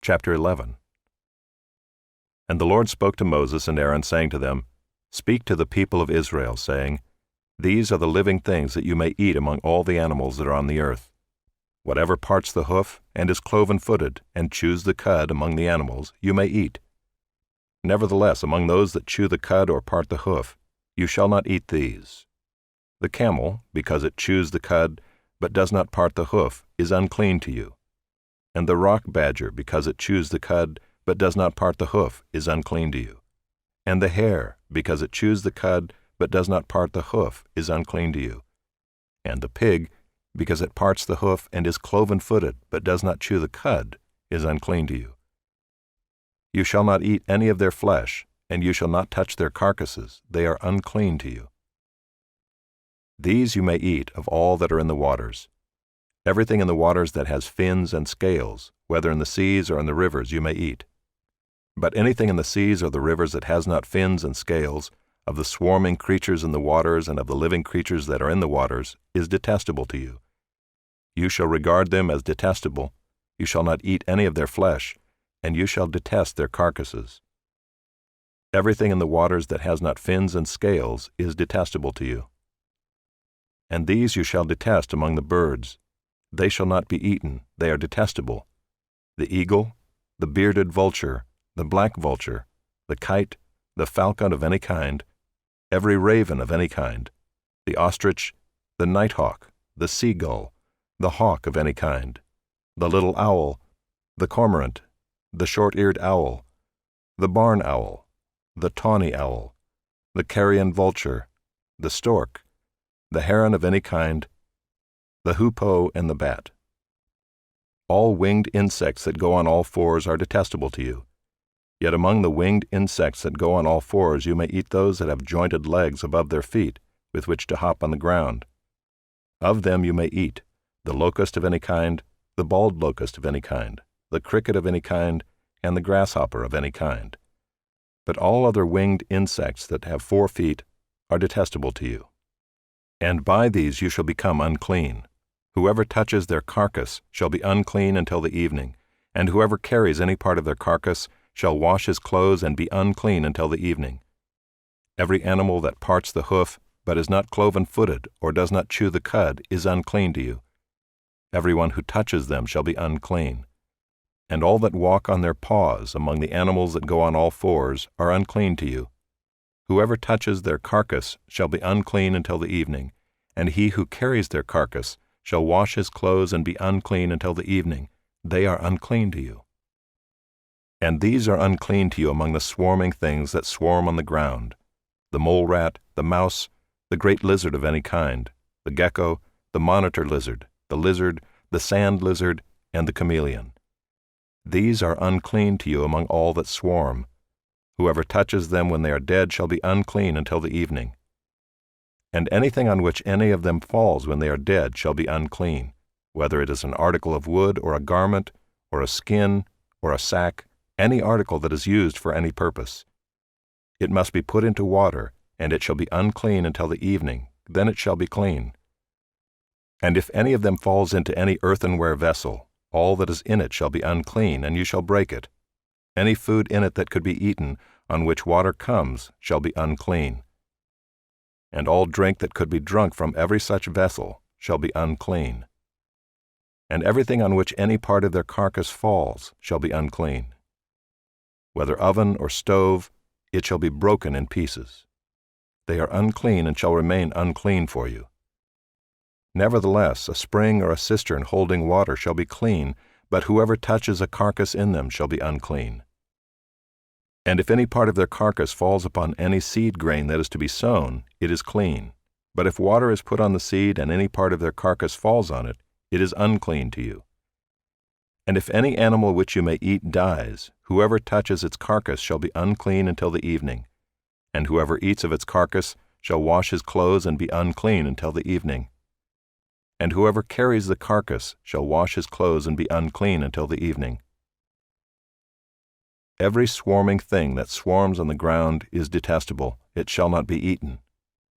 Chapter 11. And the Lord spoke to Moses and Aaron, saying to them, Speak to the people of Israel, saying, These are the living things that you may eat among all the animals that are on the earth. Whatever parts the hoof, and is cloven-footed, and chews the cud among the animals, you may eat. Nevertheless, among those that chew the cud or part the hoof, you shall not eat these. The camel, because it chews the cud, but does not part the hoof, is unclean to you. And the rock badger, because it chews the cud, but does not part the hoof, is unclean to you. And the hare, because it chews the cud, but does not part the hoof, is unclean to you. And the pig, because it parts the hoof and is cloven-footed, but does not chew the cud, is unclean to you. You shall not eat any of their flesh, and you shall not touch their carcasses, they are unclean to you. These you may eat of all that are in the waters. Everything in the waters that has fins and scales, whether in the seas or in the rivers, you may eat. But anything in the seas or the rivers that has not fins and scales, of the swarming creatures in the waters and of the living creatures that are in the waters, is detestable to you. You shall regard them as detestable, you shall not eat any of their flesh, and you shall detest their carcasses. Everything in the waters that has not fins and scales is detestable to you. And these you shall detest among the birds. They shall not be eaten, they are detestable: the eagle, the bearded vulture, the black vulture, the kite, the falcon of any kind, every raven of any kind, the ostrich, the nighthawk, the seagull, the hawk of any kind, the little owl, the cormorant, the short-eared owl, the barn owl, the tawny owl, the carrion vulture, the stork, the heron of any kind, the hoopoe and the bat. All winged insects that go on all fours are detestable to you. Yet among the winged insects that go on all fours you may eat those that have jointed legs above their feet, with which to hop on the ground. Of them you may eat the locust of any kind, the bald locust of any kind, the cricket of any kind, and the grasshopper of any kind. But all other winged insects that have 4 feet are detestable to you. And by these you shall become unclean. Whoever touches their carcass shall be unclean until the evening, and whoever carries any part of their carcass shall wash his clothes and be unclean until the evening. Every animal that parts the hoof, but is not cloven-footed, or does not chew the cud, is unclean to you. Everyone who touches them shall be unclean. And all that walk on their paws among the animals that go on all fours are unclean to you. Whoever touches their carcass shall be unclean until the evening, and he who carries their carcass shall wash his clothes and be unclean until the evening. They are unclean to you. And these are unclean to you among the swarming things that swarm on the ground: the mole rat, the mouse, the great lizard of any kind, the gecko, the monitor lizard, the sand lizard, and the chameleon. These are unclean to you among all that swarm. Whoever touches them when they are dead shall be unclean until the evening. And anything on which any of them falls when they are dead shall be unclean, whether it is an article of wood, or a garment, or a skin, or a sack, any article that is used for any purpose. It must be put into water, and it shall be unclean until the evening, then it shall be clean. And if any of them falls into any earthenware vessel, all that is in it shall be unclean, and you shall break it. Any food in it that could be eaten, on which water comes, shall be unclean. And all drink that could be drunk from every such vessel shall be unclean. And everything on which any part of their carcass falls shall be unclean. Whether oven or stove, it shall be broken in pieces. They are unclean and shall remain unclean for you. Nevertheless, a spring or a cistern holding water shall be clean, but whoever touches a carcass in them shall be unclean. And if any part of their carcass falls upon any seed grain that is to be sown, it is clean. But if water is put on the seed and any part of their carcass falls on it, it is unclean to you. And if any animal which you may eat dies, whoever touches its carcass shall be unclean until the evening. And whoever eats of its carcass shall wash his clothes and be unclean until the evening. And whoever carries the carcass shall wash his clothes and be unclean until the evening. Every swarming thing that swarms on the ground is detestable, it shall not be eaten.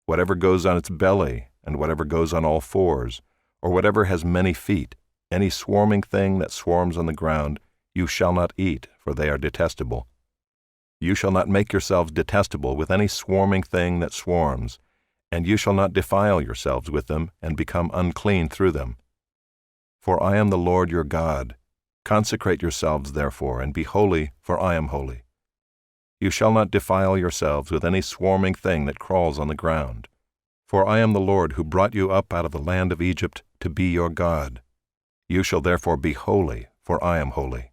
Whatever goes on its belly, and whatever goes on all fours, or whatever has many feet, any swarming thing that swarms on the ground, you shall not eat, for they are detestable. You shall not make yourselves detestable with any swarming thing that swarms, and you shall not defile yourselves with them and become unclean through them. For I am the Lord your God. Consecrate yourselves therefore, and be holy, for I am holy. You shall not defile yourselves with any swarming thing that crawls on the ground. For I am the Lord who brought you up out of the land of Egypt to be your God. You shall therefore be holy, for I am holy.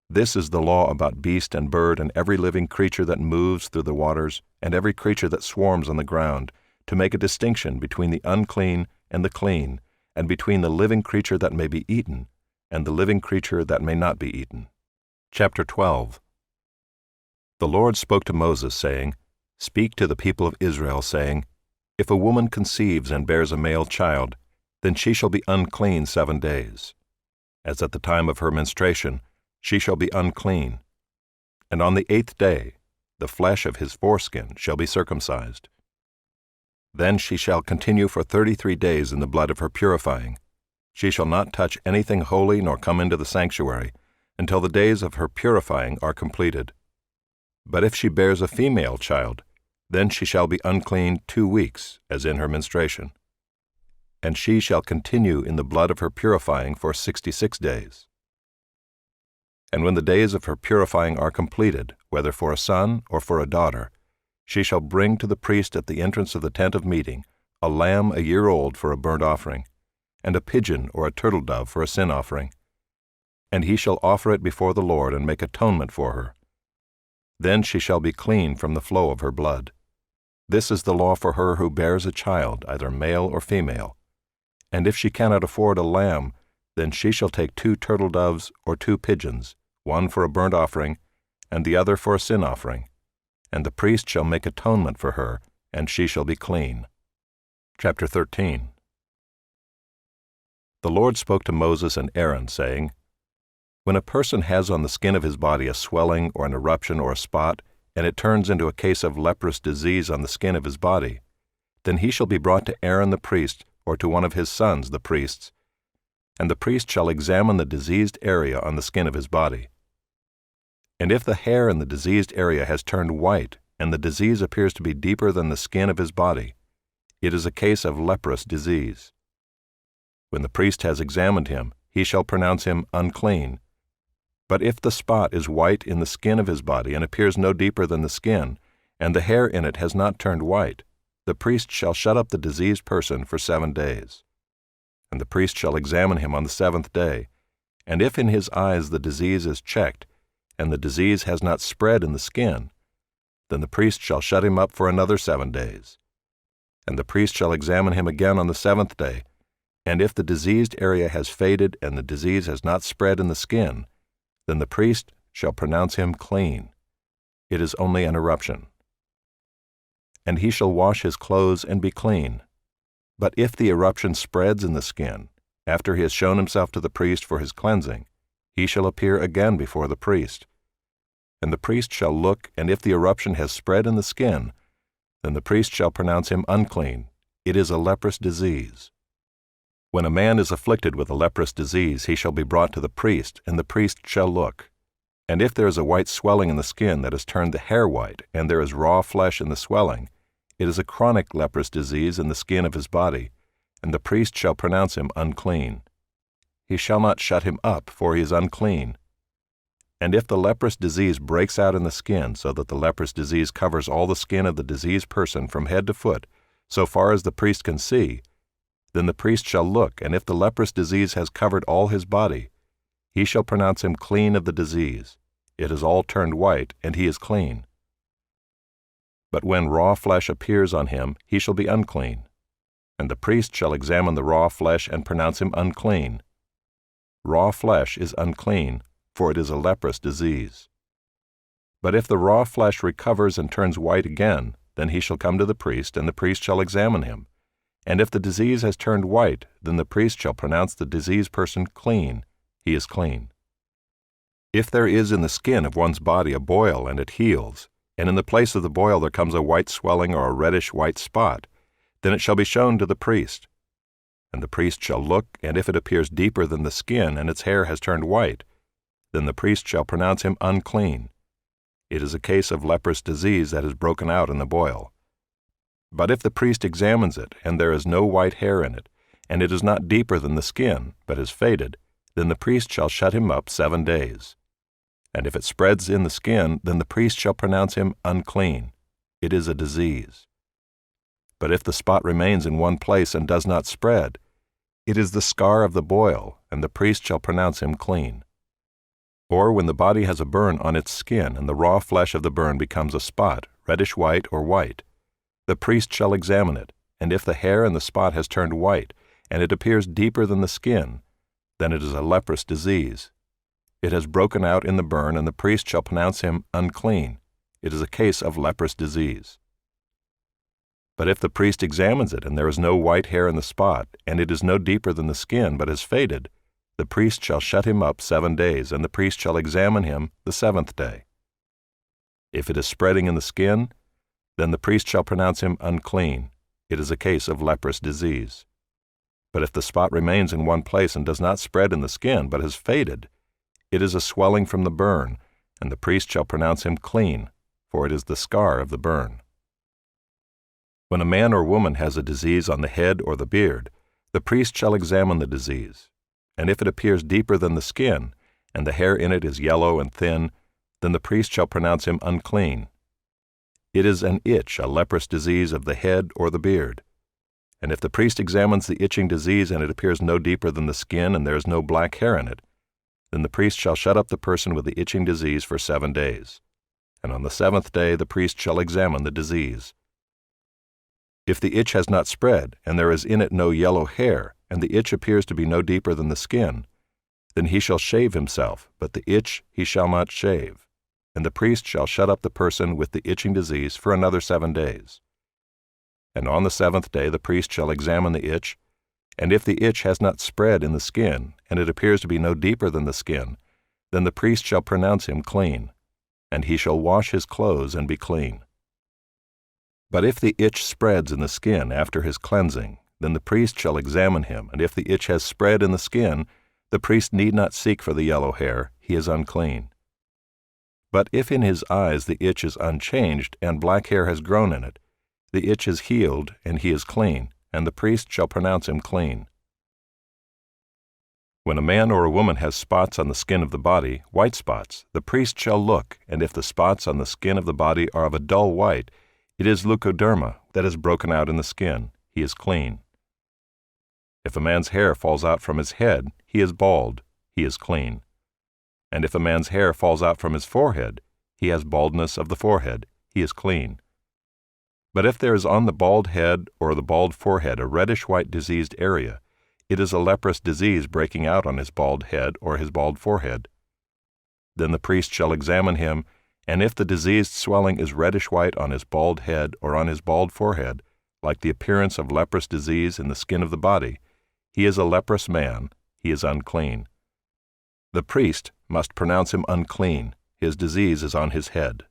This is the law about beast and bird and every living creature that moves through the waters and every creature that swarms on the ground, to make a distinction between the unclean and the clean, and between the living creature that may be eaten and the living creature that may not be eaten. Chapter 12. The Lord spoke to Moses, saying, Speak to the people of Israel, saying, If a woman conceives and bears a male child, then she shall be unclean 7 days. As at the time of her menstruation, she shall be unclean. And on the 8th day, the flesh of his foreskin shall be circumcised. Then she shall continue for 33 days in the blood of her purifying. She shall not touch anything holy nor come into the sanctuary until the days of her purifying are completed. But if she bears a female child, then she shall be unclean 2 weeks, as in her menstruation. And she shall continue in the blood of her purifying for 66 days. And when the days of her purifying are completed, whether for a son or for a daughter, she shall bring to the priest at the entrance of the tent of meeting a lamb a year old for a burnt offering, and a pigeon or a turtle dove for a sin offering. And he shall offer it before the Lord and make atonement for her. Then she shall be clean from the flow of her blood. This is the law for her who bears a child, either male or female. And if she cannot afford a lamb, then she shall take 2 turtle doves or 2 pigeons, one for a burnt offering, and the other for a sin offering. And the priest shall make atonement for her, and she shall be clean. Chapter 13. The Lord spoke to Moses and Aaron, saying, When a person has on the skin of his body a swelling or an eruption or a spot, and it turns into a case of leprous disease on the skin of his body, then he shall be brought to Aaron the priest, or to one of his sons the priests, and the priest shall examine the diseased area on the skin of his body. And if the hair in the diseased area has turned white, and the disease appears to be deeper than the skin of his body, it is a case of leprous disease. When the priest has examined him, he shall pronounce him unclean. But if the spot is white in the skin of his body and appears no deeper than the skin, and the hair in it has not turned white, the priest shall shut up the diseased person for 7 days. And the priest shall examine him on the 7th day, and if in his eyes the disease is checked, and the disease has not spread in the skin, then the priest shall shut him up for another 7 days. And the priest shall examine him again on the 7th day, and if the diseased area has faded and the disease has not spread in the skin, then the priest shall pronounce him clean. It is only an eruption. And he shall wash his clothes and be clean. But if the eruption spreads in the skin, after he has shown himself to the priest for his cleansing, he shall appear again before the priest. And the priest shall look, and if the eruption has spread in the skin, then the priest shall pronounce him unclean. It is a leprous disease. When a man is afflicted with a leprous disease, he shall be brought to the priest, and the priest shall look. And if there is a white swelling in the skin that has turned the hair white, and there is raw flesh in the swelling, it is a chronic leprous disease in the skin of his body, and the priest shall pronounce him unclean. He shall not shut him up, for he is unclean. And if the leprous disease breaks out in the skin, so that the leprous disease covers all the skin of the diseased person from head to foot, so far as the priest can see, then the priest shall look, and if the leprous disease has covered all his body, he shall pronounce him clean of the disease. It has all turned white, and he is clean. But when raw flesh appears on him, he shall be unclean. And the priest shall examine the raw flesh and pronounce him unclean. Raw flesh is unclean, for it is a leprous disease. But if the raw flesh recovers and turns white again, then he shall come to the priest, and the priest shall examine him. And if the disease has turned white, then the priest shall pronounce the diseased person clean. He is clean. If there is in the skin of one's body a boil and it heals, and in the place of the boil there comes a white swelling or a reddish white spot, then it shall be shown to the priest. And the priest shall look, and if it appears deeper than the skin, and its hair has turned white, then the priest shall pronounce him unclean. It is a case of leprous disease that is broken out in the boil. But if the priest examines it, and there is no white hair in it, and it is not deeper than the skin, but is faded, then the priest shall shut him up 7 days. And if it spreads in the skin, then the priest shall pronounce him unclean. It is a disease. But if the spot remains in one place and does not spread, it is the scar of the boil, and the priest shall pronounce him clean. Or when the body has a burn on its skin, and the raw flesh of the burn becomes a spot, reddish-white or white, the priest shall examine it, and if the hair in the spot has turned white, and it appears deeper than the skin, then it is a leprous disease. It has broken out in the burn, and the priest shall pronounce him unclean. It is a case of leprous disease. But if the priest examines it, and there is no white hair in the spot, and it is no deeper than the skin, but has faded, the priest shall shut him up 7 days, and the priest shall examine him the 7th day. If it is spreading in the skin, then the priest shall pronounce him unclean. It is a case of leprous disease. But if the spot remains in one place and does not spread in the skin, but has faded, it is a swelling from the burn, and the priest shall pronounce him clean, for it is the scar of the burn. When a man or woman has a disease on the head or the beard, the priest shall examine the disease, and if it appears deeper than the skin, and the hair in it is yellow and thin, then the priest shall pronounce him unclean. It is an itch, a leprous disease of the head or the beard. And if the priest examines the itching disease, and it appears no deeper than the skin, and there is no black hair in it, then the priest shall shut up the person with the itching disease for 7 days. And on the 7th day the priest shall examine the disease. If the itch has not spread, and there is in it no yellow hair, and the itch appears to be no deeper than the skin, then he shall shave himself, but the itch he shall not shave. And the priest shall shut up the person with the itching disease for another 7 days. And on the 7th day the priest shall examine the itch, and if the itch has not spread in the skin, and it appears to be no deeper than the skin, then the priest shall pronounce him clean, and he shall wash his clothes and be clean. But if the itch spreads in the skin after his cleansing, then the priest shall examine him, and if the itch has spread in the skin, the priest need not seek for the yellow hair, he is unclean. But if in his eyes the itch is unchanged, and black hair has grown in it, the itch is healed, and he is clean, and the priest shall pronounce him clean. When a man or a woman has spots on the skin of the body, white spots, the priest shall look, and if the spots on the skin of the body are of a dull white, it is leukoderma that is broken out in the skin. He is clean. If a man's hair falls out from his head, he is bald. He is clean. And if a man's hair falls out from his forehead, he has baldness of the forehead. He is clean. But if there is on the bald head or the bald forehead a reddish-white diseased area, it is a leprous disease breaking out on his bald head or his bald forehead. Then the priest shall examine him, and if the diseased swelling is reddish-white on his bald head or on his bald forehead, like the appearance of leprous disease in the skin of the body, he is a leprous man, he is unclean. The priest must pronounce him unclean, his disease is on his head.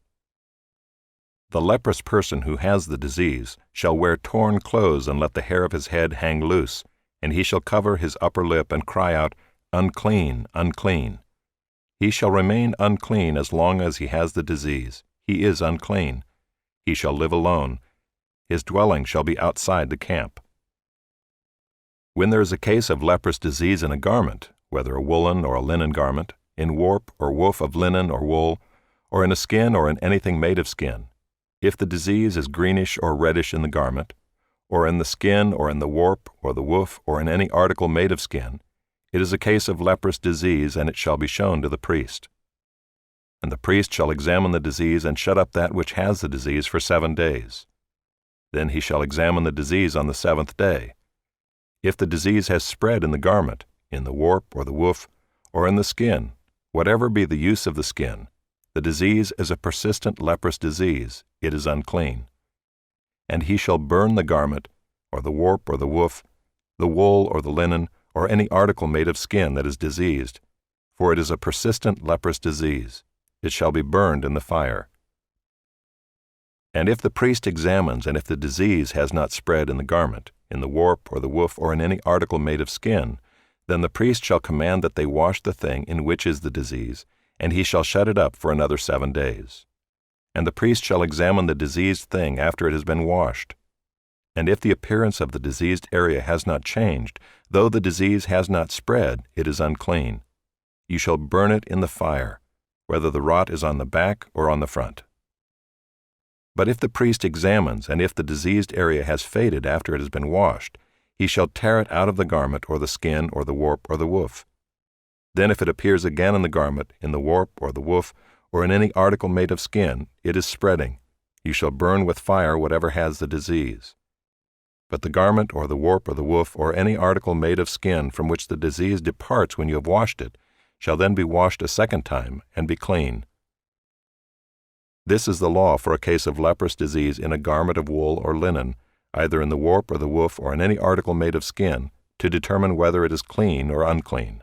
The leprous person who has the disease shall wear torn clothes and let the hair of his head hang loose, and he shall cover his upper lip and cry out, "Unclean, unclean." He shall remain unclean as long as he has the disease. He is unclean. He shall live alone. His dwelling shall be outside the camp. When there is a case of leprous disease in a garment, whether a woolen or a linen garment, in warp or woof of linen or wool, or in a skin or in anything made of skin, if the disease is greenish or reddish in the garment, or in the skin or in the warp or the woof or in any article made of skin, it is a case of leprous disease, and it shall be shown to the priest. And the priest shall examine the disease and shut up that which has the disease for 7 days. Then he shall examine the disease on the 7th day. If the disease has spread in the garment, in the warp or the woof, or in the skin, whatever be the use of the skin, the disease is a persistent leprous disease, it is unclean. And he shall burn the garment, or the warp or the woof, the wool or the linen, or any article made of skin that is diseased, for it is a persistent leprous disease. It shall be burned in the fire. And if the priest examines, and if the disease has not spread in the garment, in the warp or the woof, or in any article made of skin, then the priest shall command that they wash the thing in which is the disease, and he shall shut it up for another 7 days. And the priest shall examine the diseased thing after it has been washed. And if the appearance of the diseased area has not changed, though the disease has not spread, it is unclean. You shall burn it in the fire, whether the rot is on the back or on the front. But if the priest examines, and if the diseased area has faded after it has been washed, he shall tear it out of the garment or the skin or the warp or the woof. Then if it appears again in the garment, in the warp or the woof, or in any article made of skin, it is spreading. You shall burn with fire whatever has the disease. But the garment or the warp or the woof, or any article made of skin from which the disease departs when you have washed it, shall then be washed a second time and be clean. This is the law for a case of leprous disease in a garment of wool or linen, either in the warp or the woof or in any article made of skin, to determine whether it is clean or unclean.